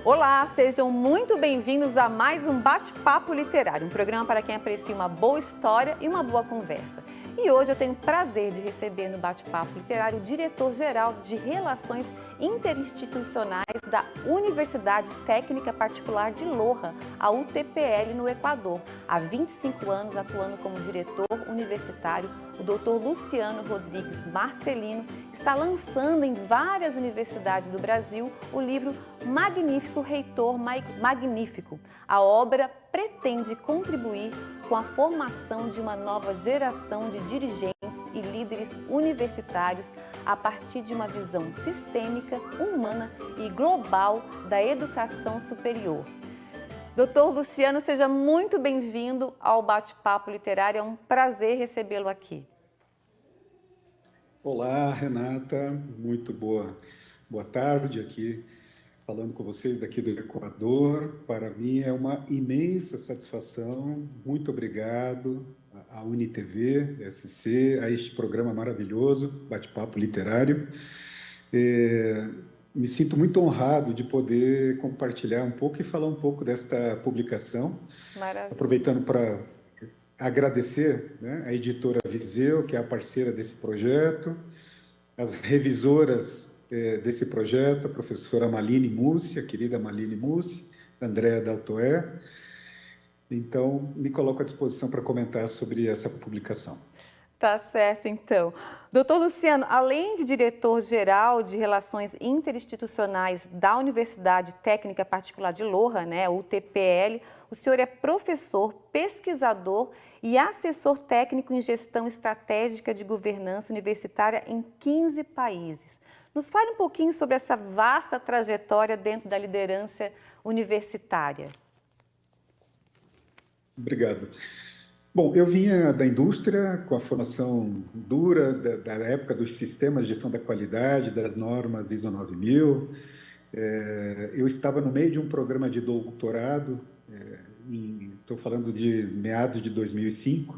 Olá, sejam muito bem-vindos a mais um Bate-Papo Literário, um programa para quem aprecia uma boa história e uma boa conversa. E hoje eu tenho o prazer de receber no Bate-Papo Literário o diretor-geral de Relações Interinstitucionais da Universidade Técnica Particular de Loja, a UTPL, no Equador. Há 25 anos atuando como diretor universitário, o Dr. Luciano Rodrigues Marcelino está lançando em várias universidades do Brasil o livro Magnífico Reitor Magnífico. A obra pretende contribuir com a formação de uma nova geração de dirigentes e líderes universitários a partir de uma visão sistêmica, humana e global da educação superior. Doutor Luciano, seja muito bem-vindo ao Bate-Papo Literário, é um prazer recebê-lo aqui. Olá, Renata, muito boa tarde aqui, falando com vocês daqui do Equador. Para mim é uma imensa satisfação, muito obrigado à UniTV, SC, a este programa maravilhoso, Bate-Papo Literário. Me sinto muito honrado de poder compartilhar um pouco e falar um pouco desta publicação. Maravilha. Aproveitando para agradecer, né, a editora Viseu, que é a parceira desse projeto, as revisoras desse projeto, a professora Maline Mussi, a querida Maline Mussi, Andréa Daltoé. Então, me coloco à disposição para comentar sobre essa publicação. Tá certo, então. Doutor Luciano, além de diretor-geral de Relações Interinstitucionais da Universidade Técnica Particular de Loja, né, UTPL, o senhor é professor, pesquisador e assessor técnico em gestão estratégica de governança universitária em 15 países. Nos fale um pouquinho sobre essa vasta trajetória dentro da liderança universitária. Obrigado. Bom, eu vinha da indústria com a formação dura da época dos sistemas de gestão da qualidade, das normas ISO 9000. Eu estava no meio de um programa de doutorado, estou falando de meados de 2005.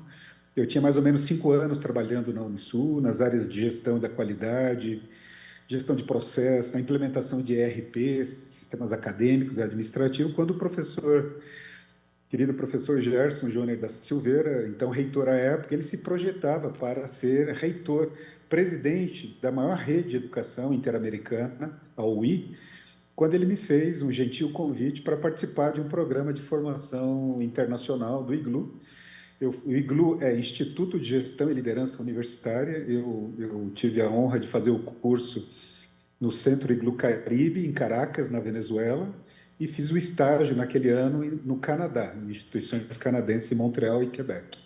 Eu tinha mais ou menos 5 anos trabalhando na Unisul, nas áreas de gestão da qualidade, gestão de processo, na implementação de ERP, sistemas acadêmicos e administrativos, quando o querido professor Gerson Júnior da Silveira, então reitor à época, ele se projetava para ser reitor, presidente da maior rede de educação interamericana, a UI, quando ele me fez um gentil convite para participar de um programa de formação internacional do IGLU. O IGLU é Instituto de Gestão e Liderança Universitária. Eu tive a honra de fazer o curso no Centro IGLU Caribe, em Caracas, na Venezuela, e fiz o estágio naquele ano no Canadá, em instituições canadenses em Montreal e Quebec.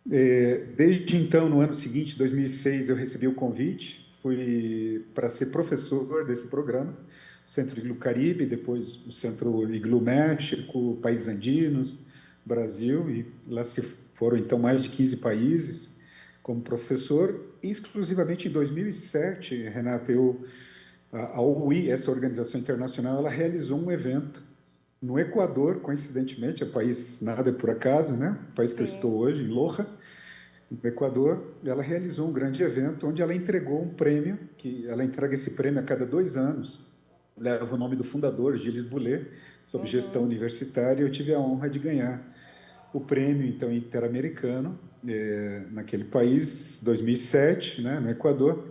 Desde então, no ano seguinte, 2006, eu recebi o convite, fui para ser professor desse programa, Centro IGLU Caribe, depois o Centro IGLU México, Países Andinos, Brasil, e lá se foram então mais de 15 países como professor. Exclusivamente em 2007, Renata, a UI, essa organização internacional, ela realizou um evento no Equador, coincidentemente, é o país, nada é por acaso, né? O país que eu estou hoje, em Loja, no Equador. Ela realizou um grande evento onde ela entregou um prêmio, que ela entrega esse prêmio a cada 2 anos, leva o nome do fundador, Gilles Boulet, sobre gestão universitária, e eu tive a honra de ganhar o prêmio, então, interamericano, naquele país, 2007, né, no Equador.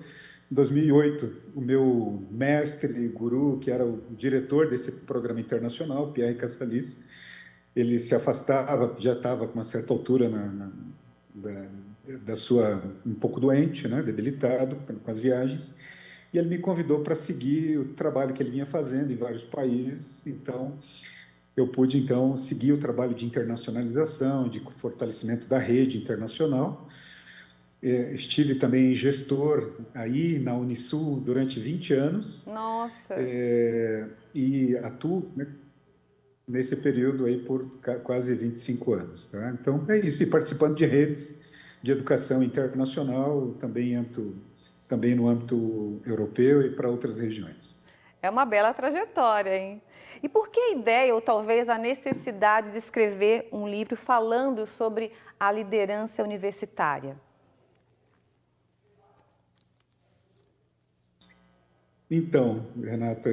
Em 2008, o meu mestre, guru, que era o diretor desse programa internacional, Pierre Cassalis, ele se afastava, já estava com uma certa altura da sua, um pouco doente, né, debilitado com as viagens, e ele me convidou para seguir o trabalho que ele vinha fazendo em vários países. Então, eu pude, então, seguir o trabalho de internacionalização, de fortalecimento da rede internacional. Estive também gestor aí na Unisul durante 20 anos. Nossa! E atuo, né, nesse período aí por quase 25 anos. Tá? Então, é isso. E participando de redes de educação internacional, também no âmbito europeu e para outras regiões. É uma bela trajetória, hein? E por que a ideia, ou talvez a necessidade de escrever um livro falando sobre a liderança universitária? Então, Renata,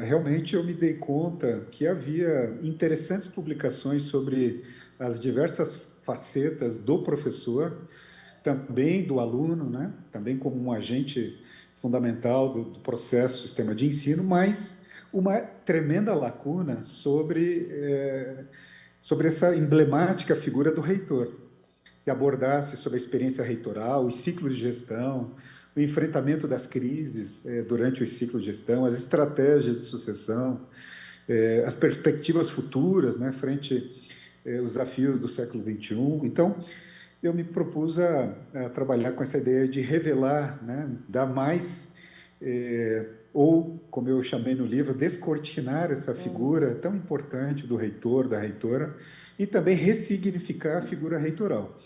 realmente eu me dei conta que havia interessantes publicações sobre as diversas facetas do professor, também do aluno, né? Também como um agente fundamental do processo, do sistema de ensino, mas uma tremenda lacuna sobre essa emblemática figura do reitor, que abordasse sobre a experiência reitoral, os ciclos de gestão, o enfrentamento das crises durante os ciclos de gestão, as estratégias de sucessão, as perspectivas futuras, né, frente aos desafios do século XXI. Então, eu me propus a trabalhar com essa ideia de revelar, né, dar mais, ou, como eu chamei no livro, descortinar essa figura tão importante do reitor, da reitora, e também ressignificar a figura reitoral,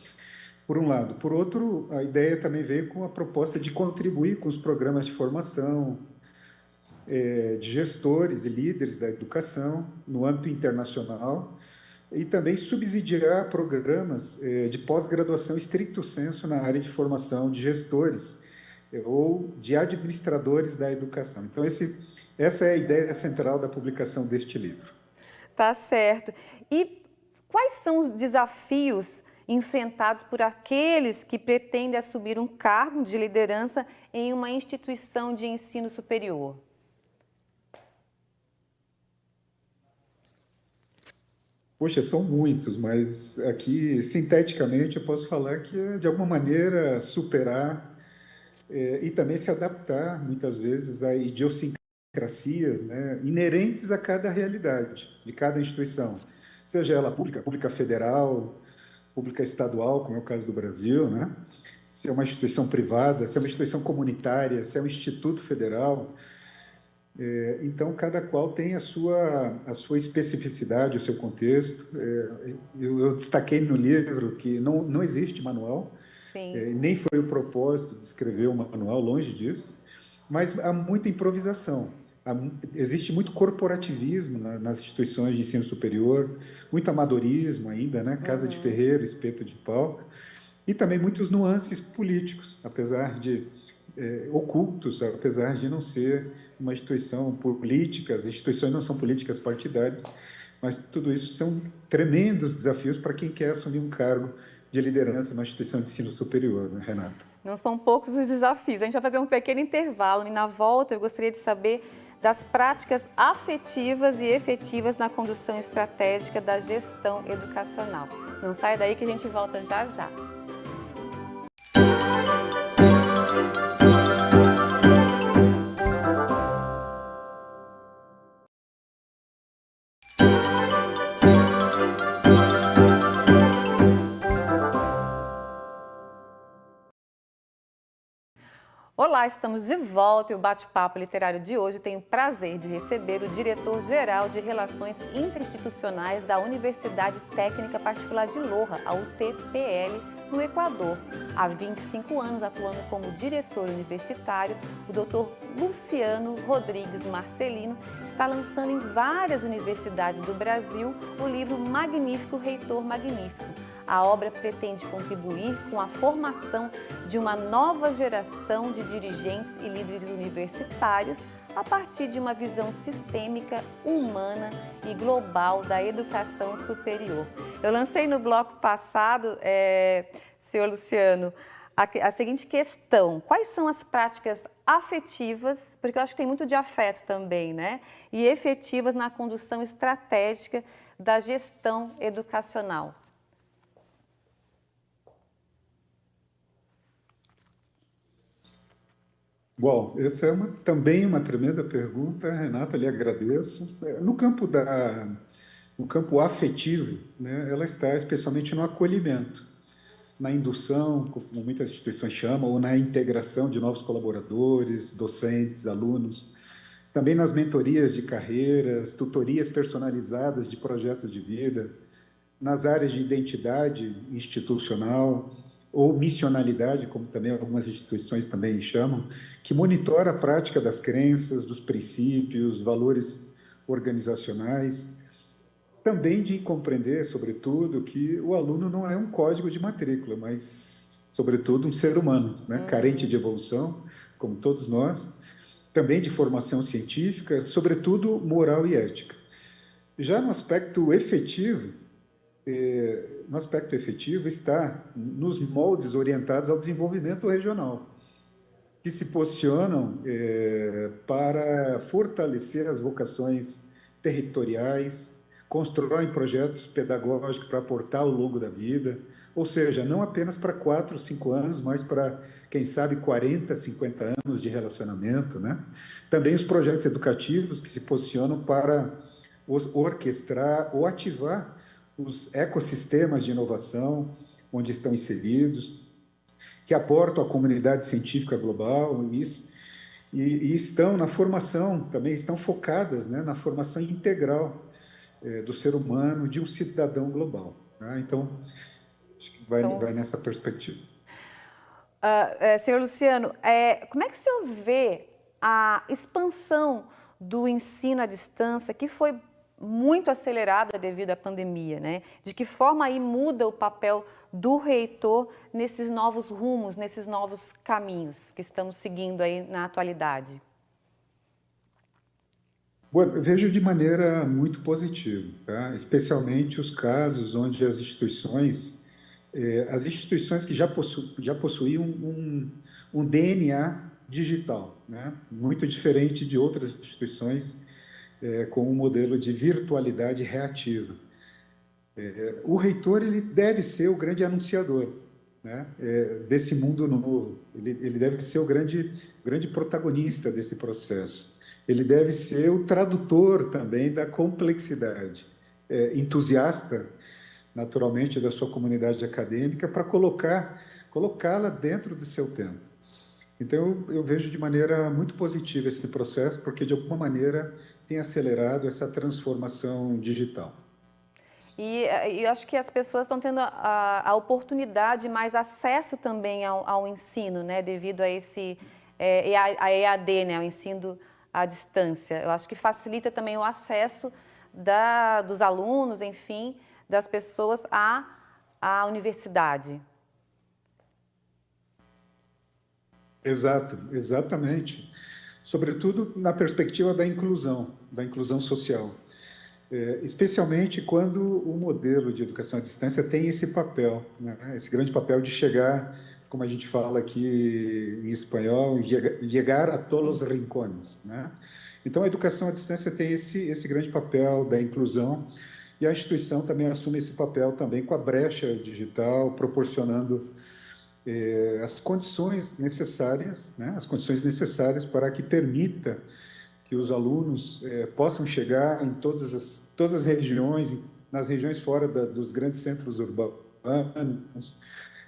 por um lado. Por outro, a ideia também veio com a proposta de contribuir com os programas de formação de gestores e líderes da educação no âmbito internacional e também subsidiar programas de pós-graduação estricto sensu na área de formação de gestores ou de administradores da educação. Então, essa é a ideia central da publicação deste livro. Tá certo. E quais são os desafios enfrentados por aqueles que pretendem assumir um cargo de liderança em uma instituição de ensino superior? Poxa, são muitos, mas aqui, sinteticamente, eu posso falar que é, de alguma maneira, superar e também se adaptar, muitas vezes, a idiosincrasias, né, inerentes a cada realidade, de cada instituição, seja ela pública, pública federal, pública estadual, como é o caso do Brasil, né? Se é uma instituição privada, se é uma instituição comunitária, se é um instituto federal. Então, cada qual tem a sua especificidade, o seu contexto. Eu destaquei no livro que não existe manual, nem foi o propósito de escrever um manual, longe disso, mas há muita improvisação. Existe muito corporativismo nas instituições de ensino superior, muito amadorismo ainda, né? Casa de ferreiro, espeto de pau, e também muitos nuances políticos, apesar de ocultos, apesar de não ser uma instituição política, as instituições não são políticas partidárias, mas tudo isso são tremendos desafios para quem quer assumir um cargo de liderança numa instituição de ensino superior, né, Renata? Não são poucos os desafios. A gente vai fazer um pequeno intervalo e na volta eu gostaria de saber das práticas afetivas e efetivas na condução estratégica da gestão educacional. Não sai daí que a gente volta já já. Olá, estamos de volta e o bate-papo literário de hoje tem o prazer de receber o diretor-geral de Relações Interinstitucionais da Universidade Técnica Particular de Loja, a UTPL, no Equador. Há 25 anos atuando como diretor universitário, o Dr. Luciano Rodrigues Marcelino está lançando em várias universidades do Brasil o livro Magnífico Reitor Magnífico. A obra pretende contribuir com a formação de uma nova geração de dirigentes e líderes universitários a partir de uma visão sistêmica, humana e global da educação superior. Eu lancei no bloco passado, senhor Luciano, a seguinte questão: quais são as práticas afetivas, porque eu acho que tem muito de afeto também, né? E efetivas na condução estratégica da gestão educacional? Bom, essa é também uma tremenda pergunta, Renata, lhe agradeço. No campo afetivo, né, ela está especialmente no acolhimento, na indução, como muitas instituições chamam, ou na integração de novos colaboradores, docentes, alunos, também nas mentorias de carreiras, tutorias personalizadas de projetos de vida, nas áreas de identidade institucional, ou missionalidade, como também algumas instituições também chamam, que monitora a prática das crenças, dos princípios, valores organizacionais, também de compreender, sobretudo, que o aluno não é um código de matrícula, mas, sobretudo, um ser humano, né? Carente de evolução, como todos nós, também de formação científica, sobretudo moral e ética. Já no aspecto efetivo está nos moldes orientados ao desenvolvimento regional, que se posicionam para fortalecer as vocações territoriais, constroem projetos pedagógicos para aportar ao longo da vida, ou seja, não apenas para 4, 5 anos, mas para, quem sabe, 40, 50 anos de relacionamento, né? Também os projetos educativos que se posicionam para orquestrar ou ativar os ecossistemas de inovação onde estão inseridos, que aportam à comunidade científica global e estão na formação, também estão focadas, né, na formação integral do ser humano, de um cidadão global. Né? Então, acho que vai nessa perspectiva. Senhor Luciano, como é que o senhor vê a expansão do ensino à distância, que foi muito acelerada devido à pandemia, né? De que forma aí muda o papel do reitor nesses novos rumos, nesses novos caminhos que estamos seguindo aí na atualidade? Bom, eu vejo de maneira muito positiva, tá? Especialmente os casos onde as instituições que já possuíam um DNA digital, né? Muito diferente de outras instituições com um modelo de virtualidade reativa. O reitor ele deve ser o grande anunciador, né, desse mundo novo. Ele deve ser o grande protagonista desse processo. Ele deve ser o tradutor também da complexidade, entusiasta, naturalmente, da sua comunidade acadêmica, para colocá-la dentro do seu tempo. Então, eu vejo de maneira muito positiva esse processo, porque, de alguma maneira, tem acelerado essa transformação digital. E eu acho que as pessoas estão tendo a oportunidade, mais acesso também ao ensino, né, devido a a EAD, né, ao ensino à distância. Eu acho que facilita também o acesso dos alunos, enfim, das pessoas à universidade. Exatamente. Sobretudo na perspectiva da inclusão social. Especialmente quando o modelo de educação à distância tem esse papel, né? Esse grande papel de chegar, como a gente fala aqui em espanhol, chegar a todos os rincones, né? Então, a educação à distância tem esse grande papel da inclusão e a instituição também assume esse papel também com a brecha digital, proporcionando as condições necessárias, né? As condições necessárias para que permita que os alunos possam chegar em todas as regiões, nas regiões fora dos grandes centros urbanos.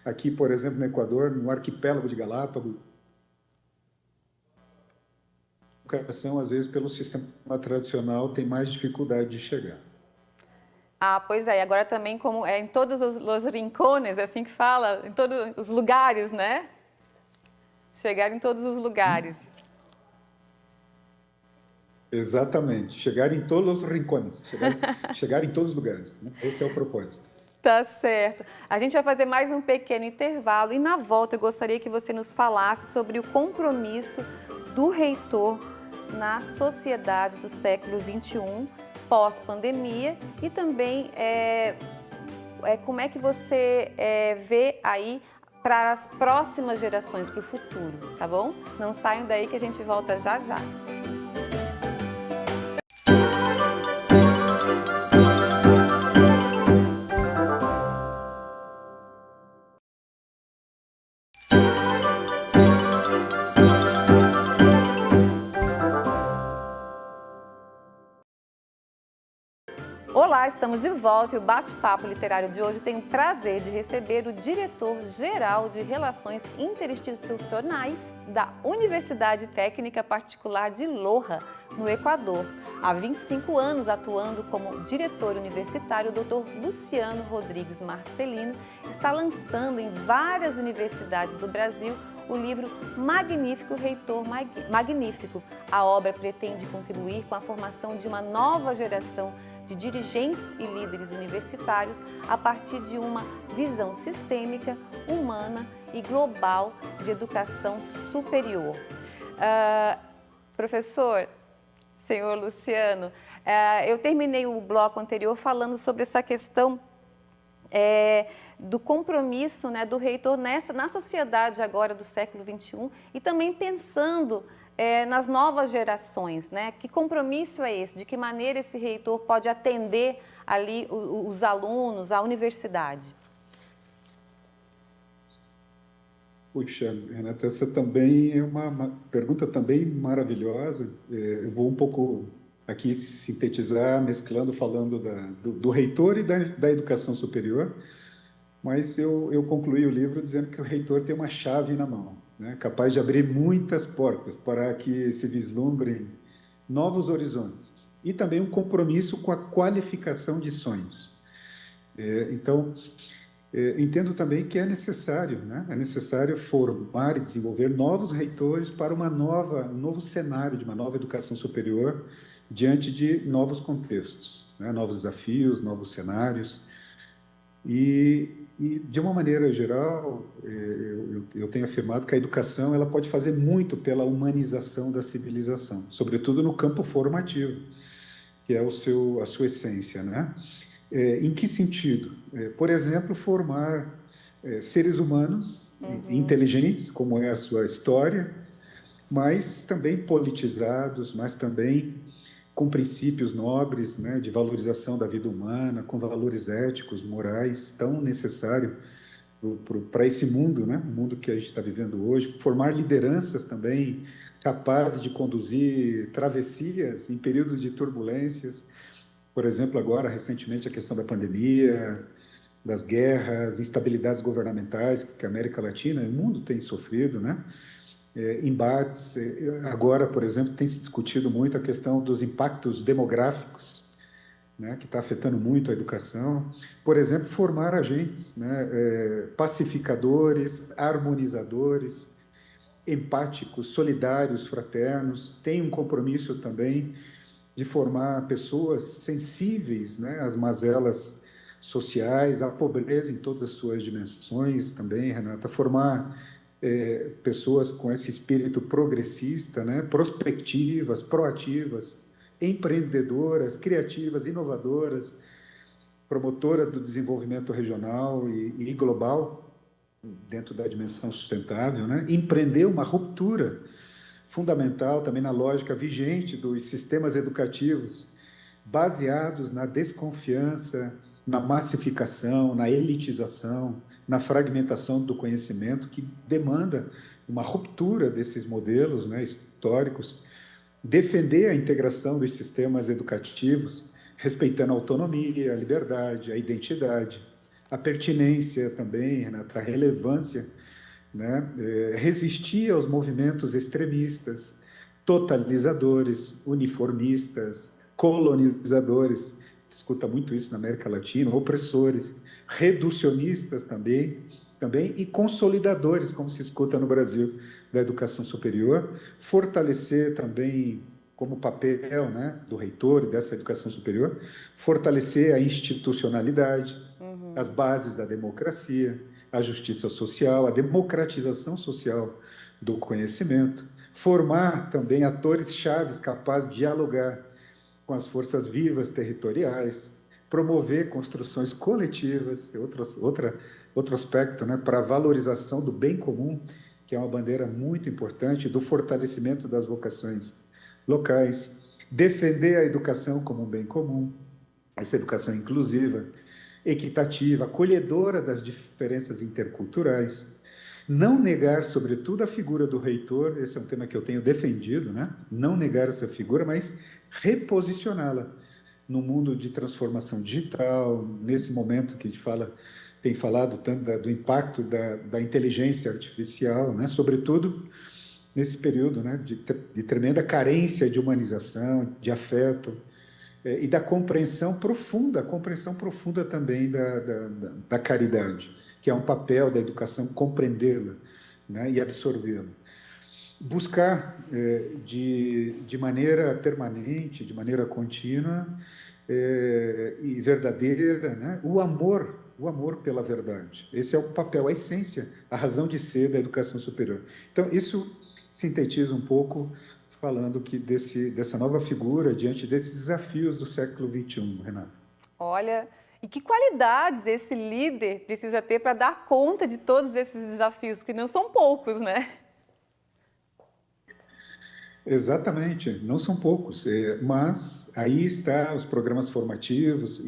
Aqui, por exemplo, no Equador, no arquipélago de Galápagos, a educação, às vezes, pelo sistema tradicional, tem mais dificuldade de chegar. Pois é, e agora também, como em todos os rincones, é assim que fala, em todos os lugares, né? Chegar em todos os lugares. Exatamente, chegar em todos os rincones, chegar em todos os lugares, né? Esse é o propósito. Tá certo. A gente vai fazer mais um pequeno intervalo e na volta eu gostaria que você nos falasse sobre o compromisso do reitor na sociedade do século XXI, pós-pandemia, e também como é que você vê aí para as próximas gerações, para o futuro, tá bom? Não saiam daí que a gente volta já já. Olá, estamos de volta e o bate-papo literário de hoje tem o prazer de receber o diretor-geral de Relações Interinstitucionais da Universidade Técnica Particular de Loja, no Equador. Há 25 anos atuando como diretor universitário, o Dr. Luciano Rodrigues Marcelino está lançando em várias universidades do Brasil o livro Magnífico Reitor Magnífico. A obra pretende contribuir com a formação de uma nova geração de dirigentes e líderes universitários a partir de uma visão sistêmica, humana e global de educação superior. Professor, senhor Luciano, eu terminei o bloco anterior falando sobre essa questão do compromisso, né, do reitor na sociedade agora do século XXI e também pensando nas novas gerações, né? Que compromisso é esse? De que maneira esse reitor pode atender ali os alunos, a universidade? Puxa, Renata, essa também é uma pergunta também maravilhosa. Eu vou um pouco aqui sintetizar, mesclando, falando do reitor e da educação superior, mas eu concluí o livro dizendo que o reitor tem uma chave na mão, né, capaz de abrir muitas portas para que se vislumbrem novos horizontes e também um compromisso com a qualificação de sonhos. Então, entendo também que é necessário, né, é necessário formar e desenvolver novos reitores para um novo cenário de uma nova educação superior diante de novos contextos, né, novos desafios, novos cenários. E de uma maneira geral, eu tenho afirmado que a educação ela pode fazer muito pela humanização da civilização, sobretudo no campo formativo, que é a sua essência, né? Em que sentido? Por exemplo, formar seres humanos inteligentes, como é a sua história, mas também politizados, mas também com princípios nobres, né, de valorização da vida humana, com valores éticos, morais, tão necessário para esse mundo, né, o mundo que a gente está vivendo hoje. Formar lideranças também capazes de conduzir travessias em períodos de turbulências. Por exemplo, agora, recentemente, a questão da pandemia, das guerras, instabilidades governamentais que a América Latina e o mundo tem sofrido, né? Embates. Agora, por exemplo, tem se discutido muito a questão dos impactos demográficos, né, que está afetando muito a educação. Por exemplo, formar agentes, né, pacificadores, harmonizadores, empáticos, solidários, fraternos. Tem um compromisso também de formar pessoas sensíveis, né, às mazelas sociais, à pobreza em todas as suas dimensões também, Renata. Formar pessoas com esse espírito progressista, né, prospectivas, proativas, empreendedoras, criativas, inovadoras, promotoras do desenvolvimento regional e global, dentro da dimensão sustentável, né? Empreender uma ruptura fundamental também na lógica vigente dos sistemas educativos, baseados na desconfiança, na massificação, na elitização, na fragmentação do conhecimento, que demanda uma ruptura desses modelos, né, históricos, defender a integração dos sistemas educativos, respeitando a autonomia, a liberdade, a identidade, a pertinência também, Renata, a relevância, né, resistir aos movimentos extremistas, totalizadores, uniformistas, colonizadores, escuta muito isso na América Latina, opressores, reducionistas também e consolidadores, como se escuta no Brasil, da educação superior, fortalecer também, como papel, né, do reitor e dessa educação superior, fortalecer a institucionalidade, as bases da democracia, a justiça social, a democratização social do conhecimento, formar também atores chaves capazes de dialogar com as forças vivas territoriais, promover construções coletivas, outro aspecto, né, para a valorização do bem comum, que é uma bandeira muito importante, do fortalecimento das vocações locais, defender a educação como um bem comum, essa educação inclusiva, equitativa, acolhedora das diferenças interculturais, não negar, sobretudo, a figura do reitor, esse é um tema que eu tenho defendido, né? Não negar essa figura, mas reposicioná-la no mundo de transformação digital, nesse momento que a gente tem falado tanto do impacto da inteligência artificial, né? Sobretudo nesse período, né, de tremenda carência de humanização, de afeto, e da compreensão profunda também da caridade, que é um papel da educação compreendê-la, né, e absorvê-la. Buscar de maneira permanente, de maneira contínua e verdadeira, né, o amor pela verdade. Esse é o papel, a essência, a razão de ser da educação superior. Então, isso sintetiza um pouco falando que dessa nova figura diante desses desafios do século XXI, Renata. Olha, e que qualidades esse líder precisa ter para dar conta de todos esses desafios, que não são poucos, né? Exatamente, não são poucos, mas aí está os programas formativos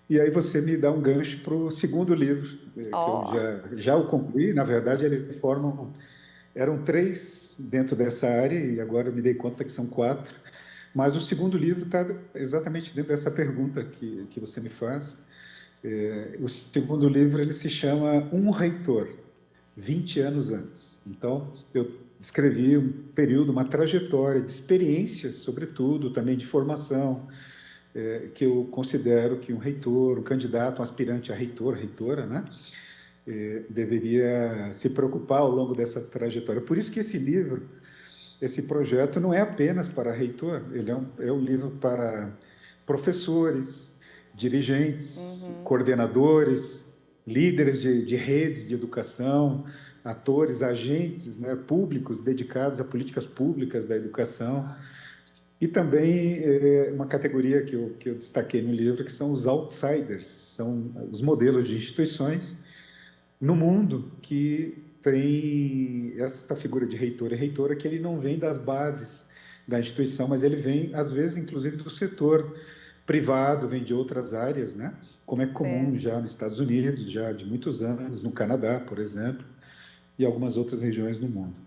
e aí você me dá um gancho para o segundo livro, que eu já o concluí. Na verdade, eram 3 dentro dessa área e agora eu me dei conta que são 4, mas o segundo livro está exatamente dentro dessa pergunta que você me faz. O segundo livro ele se chama Um Reitor, 20 anos antes. Então, eu descrevi um período, uma trajetória de experiências, sobretudo, também de formação, que eu considero que um reitor, um candidato, um aspirante a reitor, reitora, né, deveria se preocupar ao longo dessa trajetória. Por isso que esse livro, esse projeto, não é apenas para reitor, ele é um livro para professores, dirigentes, coordenadores, líderes de redes de educação, atores, agentes, né, públicos dedicados a políticas públicas da educação. E também uma categoria que eu destaquei no livro, que são os outsiders, são os modelos de instituições no mundo que tem essa figura de reitor e reitora, que ele não vem das bases da instituição, mas ele vem, às vezes, inclusive do setor privado, vem de outras áreas, né? Como é comum já nos Estados Unidos, já de muitos anos, no Canadá, por exemplo, e algumas outras regiões do mundo.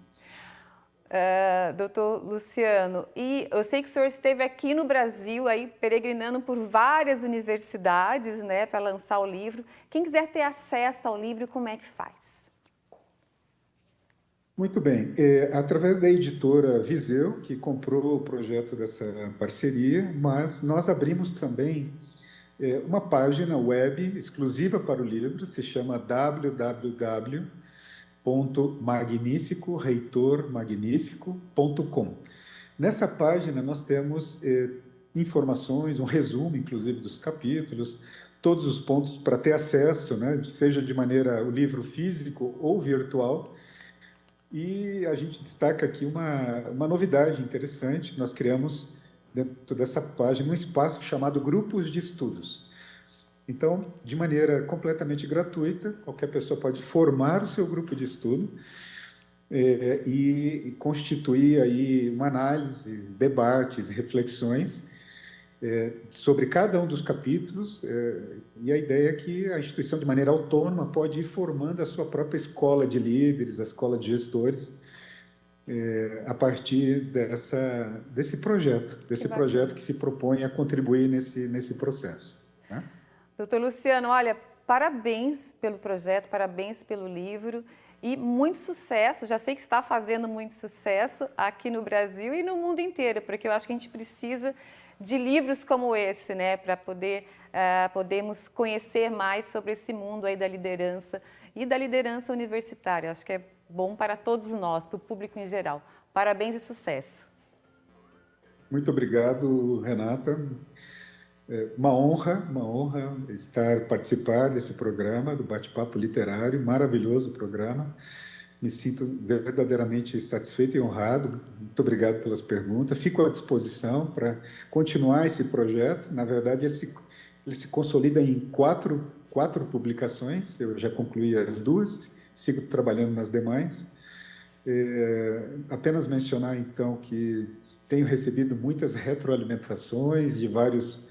Doutor Luciano, e eu sei que o senhor esteve aqui no Brasil, aí peregrinando por várias universidades, né, para lançar o livro. Quem quiser ter acesso ao livro, como é que faz? Muito bem. Através da editora Viseu, que comprou o projeto dessa parceria, mas nós abrimos também uma página web exclusiva para o livro, se chama www.magnificoreitormagnifico.com. Nessa página nós temos informações, um resumo, inclusive, dos capítulos, todos os pontos para ter acesso, né, seja de maneira o livro físico ou virtual. E a gente destaca aqui uma novidade interessante que nós criamos dentro dessa página, um espaço chamado Grupos de Estudos. Então, de maneira completamente gratuita, qualquer pessoa pode formar o seu grupo de estudo e constituir aí uma análise, debates, reflexões sobre cada um dos capítulos, e a ideia é que a instituição, de maneira autônoma, pode ir formando a sua própria escola de líderes, a escola de gestores, a partir desse projeto que se propõe a contribuir nesse processo, né? Doutor Luciano, olha, parabéns pelo projeto, parabéns pelo livro e muito sucesso. Já sei que está fazendo muito sucesso aqui no Brasil e no mundo inteiro, porque eu acho que a gente precisa de livros como esse, né, para podermos conhecer mais sobre esse mundo aí da liderança e da liderança universitária. Acho que é bom para todos nós, para o público em geral. Parabéns e sucesso. Muito obrigado, Renata. Uma honra participar desse programa, do Bate-Papo Literário, maravilhoso programa. Me sinto verdadeiramente satisfeito e honrado. Muito obrigado pelas perguntas. Fico à disposição para continuar esse projeto. Na verdade, ele se consolida em quatro publicações. Eu já concluí as 2, sigo trabalhando nas demais. Apenas mencionar, então, que tenho recebido muitas retroalimentações de vários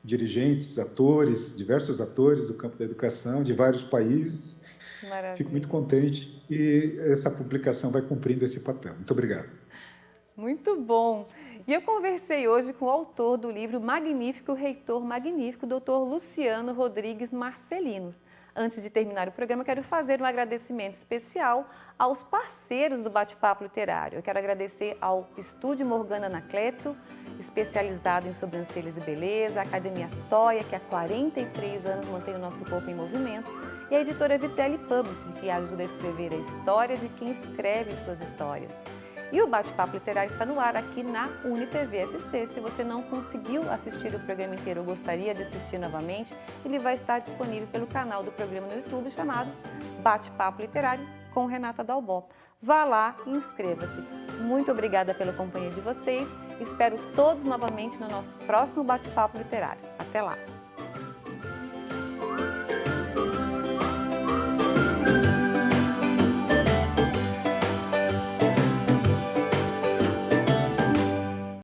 dirigentes, atores, diversos atores do campo da educação, de vários países. Maravilha. Fico muito contente e essa publicação vai cumprindo esse papel. Muito obrigado. Muito bom. E eu conversei hoje com o autor do livro Magnífico, Reitor Magnífico, Dr. Luciano Rodrigues Marcelino. Antes de terminar o programa, quero fazer um agradecimento especial aos parceiros do Bate-Papo Literário. Eu quero agradecer ao Estúdio Morgana Anacleto, especializado em sobrancelhas e beleza, a Academia Toia, que há 43 anos mantém o nosso corpo em movimento, e a editora Vitelli Publishing, que ajuda a escrever a história de quem escreve suas histórias. E o Bate-Papo Literário está no ar aqui na UniTV SC. Se você não conseguiu assistir o programa inteiro ou gostaria de assistir novamente, ele vai estar disponível pelo canal do programa no YouTube chamado Bate-Papo Literário com Renata Dalbó. Vá lá e inscreva-se. Muito obrigada pela companhia de vocês. Espero todos novamente no nosso próximo Bate-Papo Literário. Até lá!